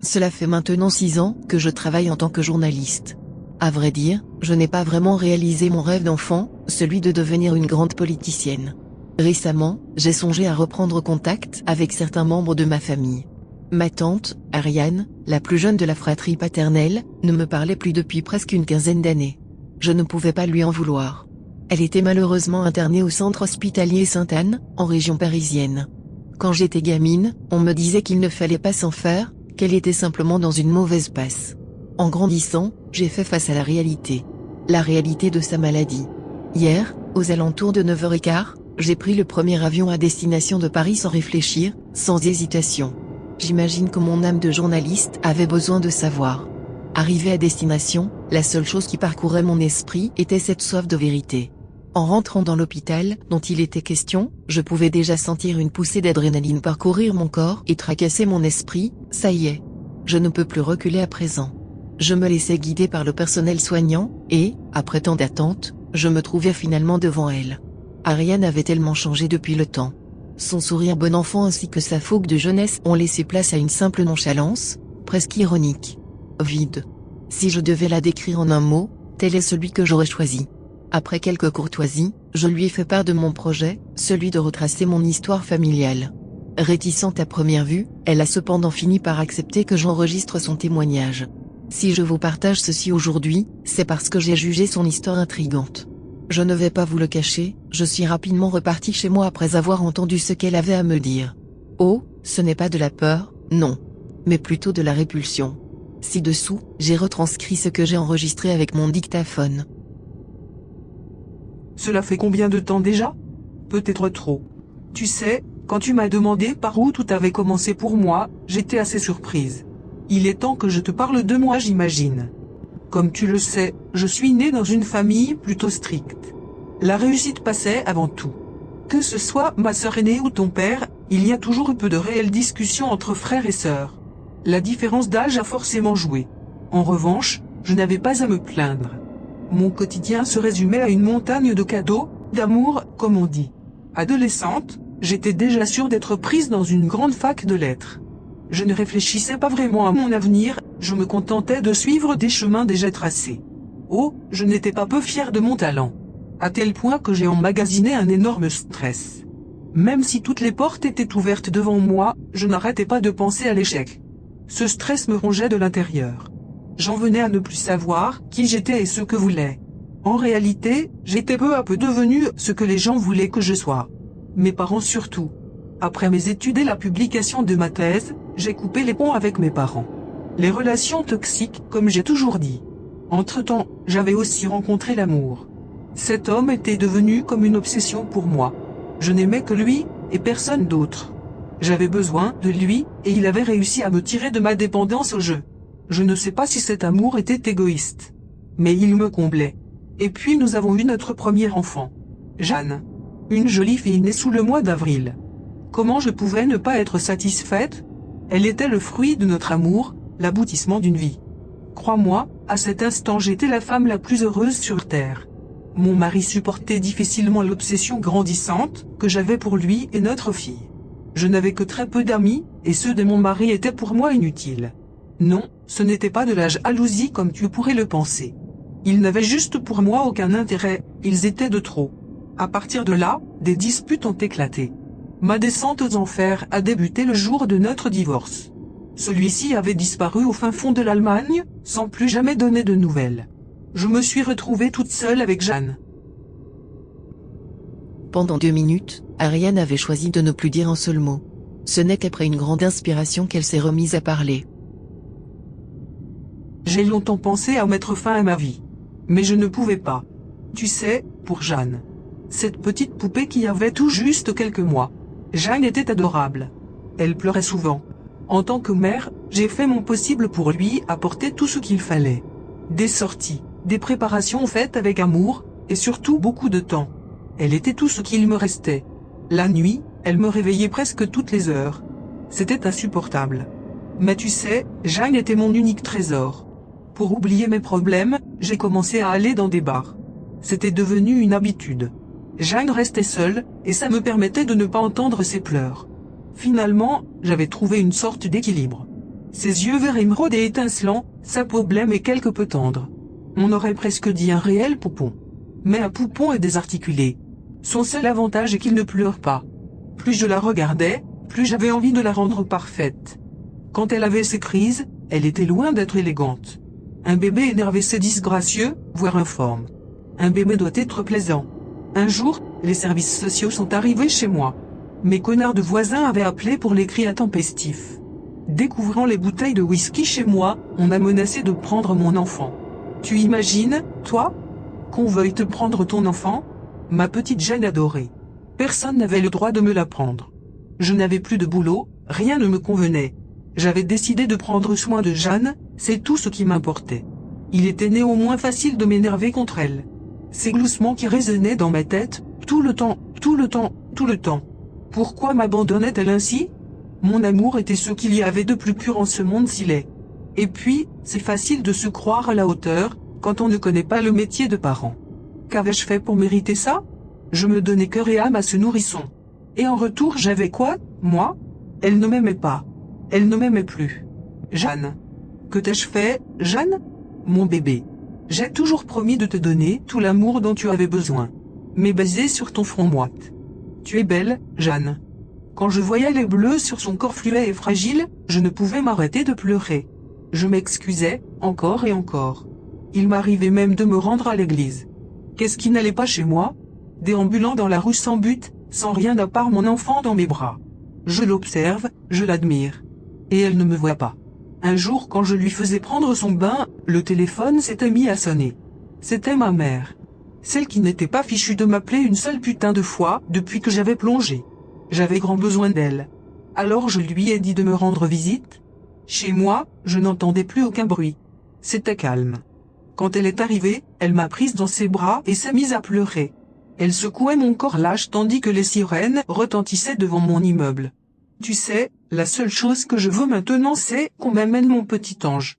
Cela fait maintenant 6 ans que je travaille en tant que journaliste. À vrai dire, je n'ai pas vraiment réalisé mon rêve d'enfant, celui de devenir une grande politicienne. Récemment, j'ai songé à reprendre contact avec certains membres de ma famille. Ma tante, Ariane, la plus jeune de la fratrie paternelle, ne me parlait plus depuis presque une quinzaine d'années. Je ne pouvais pas lui en vouloir. Elle était malheureusement internée au centre hospitalier Sainte-Anne, en région parisienne. Quand j'étais gamine, on me disait qu'il ne fallait pas s'en faire, qu'elle était simplement dans une mauvaise passe. En grandissant, j'ai fait face à la réalité. La réalité de sa maladie. Hier, aux alentours de 9h15, j'ai pris le premier avion à destination de Paris sans réfléchir, sans hésitation. J'imagine que mon âme de journaliste avait besoin de savoir. Arrivé à destination, la seule chose qui parcourait mon esprit était cette soif de vérité. En rentrant dans l'hôpital, dont il était question, je pouvais déjà sentir une poussée d'adrénaline parcourir mon corps et tracasser mon esprit. Ça y est. Je ne peux plus reculer à présent. Je me laissais guider par le personnel soignant, et, après tant d'attente, je me trouvais finalement devant elle. Ariane avait tellement changé depuis le temps. Son sourire bon enfant ainsi que sa fougue de jeunesse ont laissé place à une simple nonchalance, presque ironique. Vide. Si je devais la décrire en un mot, tel est celui que j'aurais choisi. Après quelques courtoisies, je lui ai fait part de mon projet, celui de retracer mon histoire familiale. Réticente à première vue, elle a cependant fini par accepter que j'enregistre son témoignage. Si je vous partage ceci aujourd'hui, c'est parce que j'ai jugé son histoire intrigante. Je ne vais pas vous le cacher, je suis rapidement reparti chez moi après avoir entendu ce qu'elle avait à me dire. Oh, ce n'est pas de la peur, non. Mais plutôt de la répulsion. Ci-dessous, j'ai retranscrit ce que j'ai enregistré avec mon dictaphone. Cela fait combien de temps déjà? Peut-être trop. Tu sais, quand tu m'as demandé par où tout avait commencé pour moi, j'étais assez surprise. Il est temps que je te parle de moi, j'imagine. Comme tu le sais, je suis né dans une famille plutôt stricte. La réussite passait avant tout. Que ce soit ma sœur aînée ou ton père, il y a toujours eu peu de réelles discussions entre frères et sœurs. La différence d'âge a forcément joué. En revanche, je n'avais pas à me plaindre. Mon quotidien se résumait à une montagne de cadeaux, d'amour, comme on dit. Adolescente, j'étais déjà sûre d'être prise dans une grande fac de lettres. Je ne réfléchissais pas vraiment à mon avenir, je me contentais de suivre des chemins déjà tracés. Oh, je n'étais pas peu fière de mon talent. À tel point que j'ai emmagasiné un énorme stress. Même si toutes les portes étaient ouvertes devant moi, je n'arrêtais pas de penser à l'échec. Ce stress me rongeait de l'intérieur. J'en venais à ne plus savoir qui j'étais et ce que voulais. En réalité, j'étais peu à peu devenu ce que les gens voulaient que je sois. Mes parents surtout. Après mes études et la publication de ma thèse, j'ai coupé les ponts avec mes parents. Les relations toxiques, comme j'ai toujours dit. Entre-temps, j'avais aussi rencontré l'amour. Cet homme était devenu comme une obsession pour moi. Je n'aimais que lui, et personne d'autre. J'avais besoin de lui, et il avait réussi à me tirer de ma dépendance au jeu. Je ne sais pas si cet amour était égoïste. Mais il me comblait. Et puis nous avons eu notre premier enfant. Jeanne. Une jolie fille née sous le mois d'avril. Comment je pouvais ne pas être satisfaite? Elle était le fruit de notre amour, l'aboutissement d'une vie. Crois-moi, à cet instant j'étais la femme la plus heureuse sur terre. Mon mari supportait difficilement l'obsession grandissante que j'avais pour lui et notre fille. Je n'avais que très peu d'amis, et ceux de mon mari étaient pour moi inutiles. Non, ce n'était pas de la jalousie comme tu pourrais le penser. Ils n'avaient juste pour moi aucun intérêt, ils étaient de trop. À partir de là, des disputes ont éclaté. Ma descente aux enfers a débuté le jour de notre divorce. Celui-ci avait disparu au fin fond de l'Allemagne, sans plus jamais donner de nouvelles. Je me suis retrouvée toute seule avec Jeanne. Pendant 2 minutes, Ariane avait choisi de ne plus dire un seul mot. Ce n'est qu'après une grande inspiration qu'elle s'est remise à parler. J'ai longtemps pensé à mettre fin à ma vie. Mais je ne pouvais pas. Tu sais, pour Jeanne. Cette petite poupée qui avait tout juste quelques mois. Jeanne était adorable. Elle pleurait souvent. En tant que mère, j'ai fait mon possible pour lui apporter tout ce qu'il fallait. Des sorties, des préparations faites avec amour, et surtout beaucoup de temps. Elle était tout ce qu'il me restait. La nuit, elle me réveillait presque toutes les heures. C'était insupportable. Mais tu sais, Jeanne était mon unique trésor. Pour oublier mes problèmes, j'ai commencé à aller dans des bars. C'était devenu une habitude. Jeanne restait seule, et ça me permettait de ne pas entendre ses pleurs. Finalement, j'avais trouvé une sorte d'équilibre. Ses yeux verts émeraude et étincelants, sa peau blême et quelque peu tendre. On aurait presque dit un réel poupon. Mais un poupon est désarticulé. Son seul avantage est qu'il ne pleure pas. Plus je la regardais, plus j'avais envie de la rendre parfaite. Quand elle avait ses crises, elle était loin d'être élégante. Un bébé énervé c'est disgracieux, voire informe. Un bébé doit être plaisant. Un jour, les services sociaux sont arrivés chez moi. Mes connards de voisins avaient appelé pour les cris intempestifs. Découvrant les bouteilles de whisky chez moi, on a menacé de prendre mon enfant. Tu imagines, toi, qu'on veuille te prendre ton enfant? Ma petite Jeanne adorée. Personne n'avait le droit de me la prendre. Je n'avais plus de boulot, rien ne me convenait. J'avais décidé de prendre soin de Jeanne, c'est tout ce qui m'importait. Il était néanmoins facile de m'énerver contre elle. Ces gloussements qui résonnaient dans ma tête, tout le temps, tout le temps, tout le temps. Pourquoi m'abandonnait-elle ainsi? Mon amour était ce qu'il y avait de plus pur en ce monde s'il est. Et puis, c'est facile de se croire à la hauteur, quand on ne connaît pas le métier de parent. Qu'avais-je fait pour mériter ça? Je me donnais cœur et âme à ce nourrisson. Et en retour j'avais quoi, moi? Elle ne m'aimait pas. Elle ne m'aimait plus. Jeanne. Que t'ai-je fait, Jeanne? Mon bébé. J'ai toujours promis de te donner tout l'amour dont tu avais besoin. Mais basé sur ton front moite. Tu es belle, Jeanne. Quand je voyais les bleus sur son corps fluet et fragile, je ne pouvais m'arrêter de pleurer. Je m'excusais, encore et encore. Il m'arrivait même de me rendre à l'église. Qu'est-ce qui n'allait pas chez moi? Déambulant dans la rue sans but, sans rien à part mon enfant dans mes bras. Je l'observe, je l'admire. Et elle ne me voit pas. Un jour quand je lui faisais prendre son bain, le téléphone s'était mis à sonner. C'était ma mère. Celle qui n'était pas fichue de m'appeler une seule putain de fois depuis que j'avais plongé. J'avais grand besoin d'elle. Alors je lui ai dit de me rendre visite. Chez moi, je n'entendais plus aucun bruit. C'était calme. Quand elle est arrivée, elle m'a prise dans ses bras et s'est mise à pleurer. Elle secouait mon corps lâche tandis que les sirènes retentissaient devant mon immeuble. Tu sais, la seule chose que je veux maintenant c'est qu'on m'amène mon petit ange.